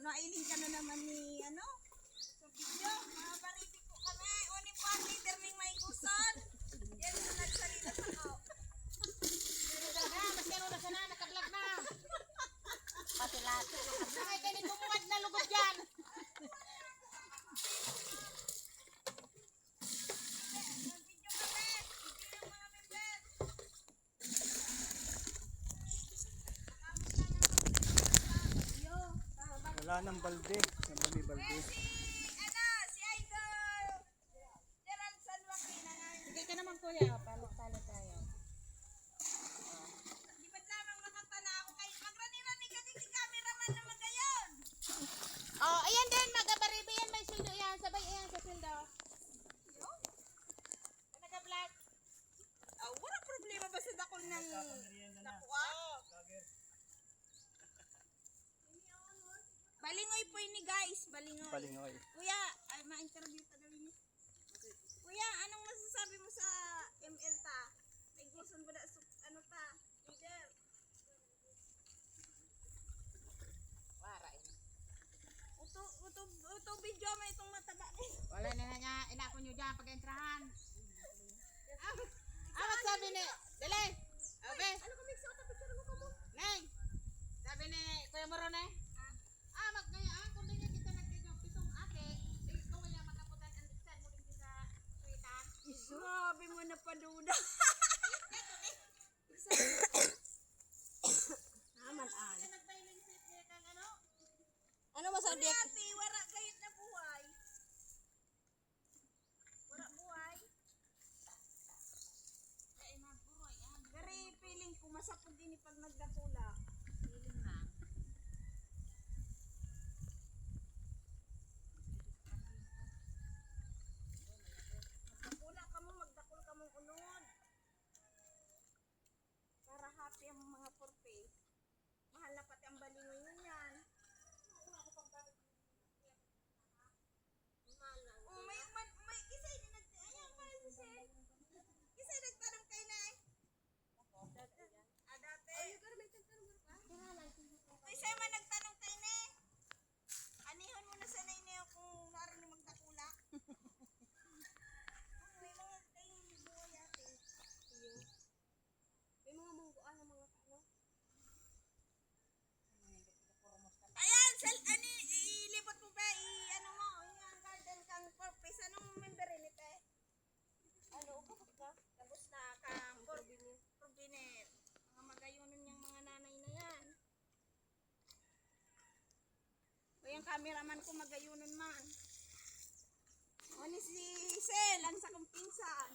Nailing ka na naman ni ano? Sa video, mga baribi ko kami. Uni po ang leader ng may guson. Yan sa nagsalita sa ko. Talaga, masyado na sana, nakablog na. Pati lahat. Ay, kayo bumuwad na lugod dyan. Wala nang balde. Nang may balde. Si Idol. Gerald San Joaquin na nga. Sige ka naman kuya, palot-palot tayo. Di ba't lamang nakatanaw kay magrani-rani ka din si cameraman na magayon. Oh, ayan din, magabaribe yan, may sildo yan. Sabay yan sa sildo. Naka-vlog. Wala problema ba sa dakol ng nakuha? Balingoy po ini guys, balingoy. Palingoy. Kuya, ay ma-interview pa daw ini. Kuya, anong masasabi mo sa ML ta? May gusto ba na ano ta? Leader. Wara eh. Uto video mo itong mataba eh. Wala na niya, inako nyo dyan pag-entrahan. Awat sabi ni, dali. Abe, Ano ka mix sa picture mo kamo? Neng. Sabi ni Kuya Moron eh. Magngayaan kung ganyan kita nagkanyang pitong ate, ikaw kaya makaputan ang lisan mo din sa suitan. Grabe mo na paduda. Naman an. Nagpailing sit niya kang ano? Ano masabi? Ate, wala kayit na buhay. Wala buhay. Kaya nagburoy yan. Gari feeling ko masapog ini pag nagdatula. Feeling na. Magdakula ka mo, magdakul ka mong unod. Para happy ang mga porpe. Mahal na pati ang balingoy yun yan. Oh, may isa yun ayan pa si Sel. Isa yun nagtanong kay na eh. Dati. Isa man nagtanong kay na eh. Anihon mo na sanay niya kung naroon ni magdakula. May mga kayong buhay ate. May mga mungguan ng mga ano. Ayan, ani ilibot mo ba ano mo, yung garden kang purpose anong member ni te? Ano kapag ka? Tapos na kang proviner. Mga magayunon yung mga nanay na yan. O yung cameraman ko magayunon man. O ni si Sel, ang sa kong pinsan.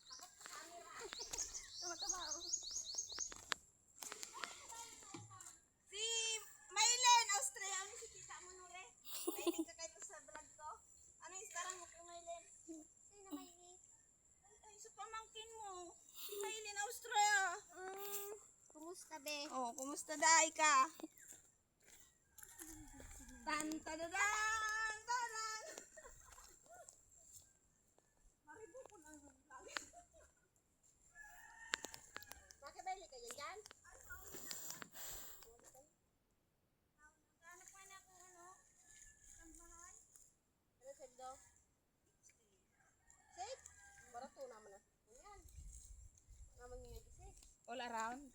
Takot sa camera. Tama-tama. Si Maylen, Austria. Ano si tita mo nure? Maylen ka kayo sa vlog ko. Ano yung starang mo kay Maylen? Sino Maylen? Ay, sa pamangkin mo. Si Maylen, Austria. Kumusta be? Oh, kumusta dahi ka? Tan-tadadan! Tadan! Maribo ko na ang lagi. Makibali ka dyan? Naghanap pa na ako ano? Ang bahay? Ano sabi daw? Safe? Barato naman na. Ayan. Naman yung safe. All around.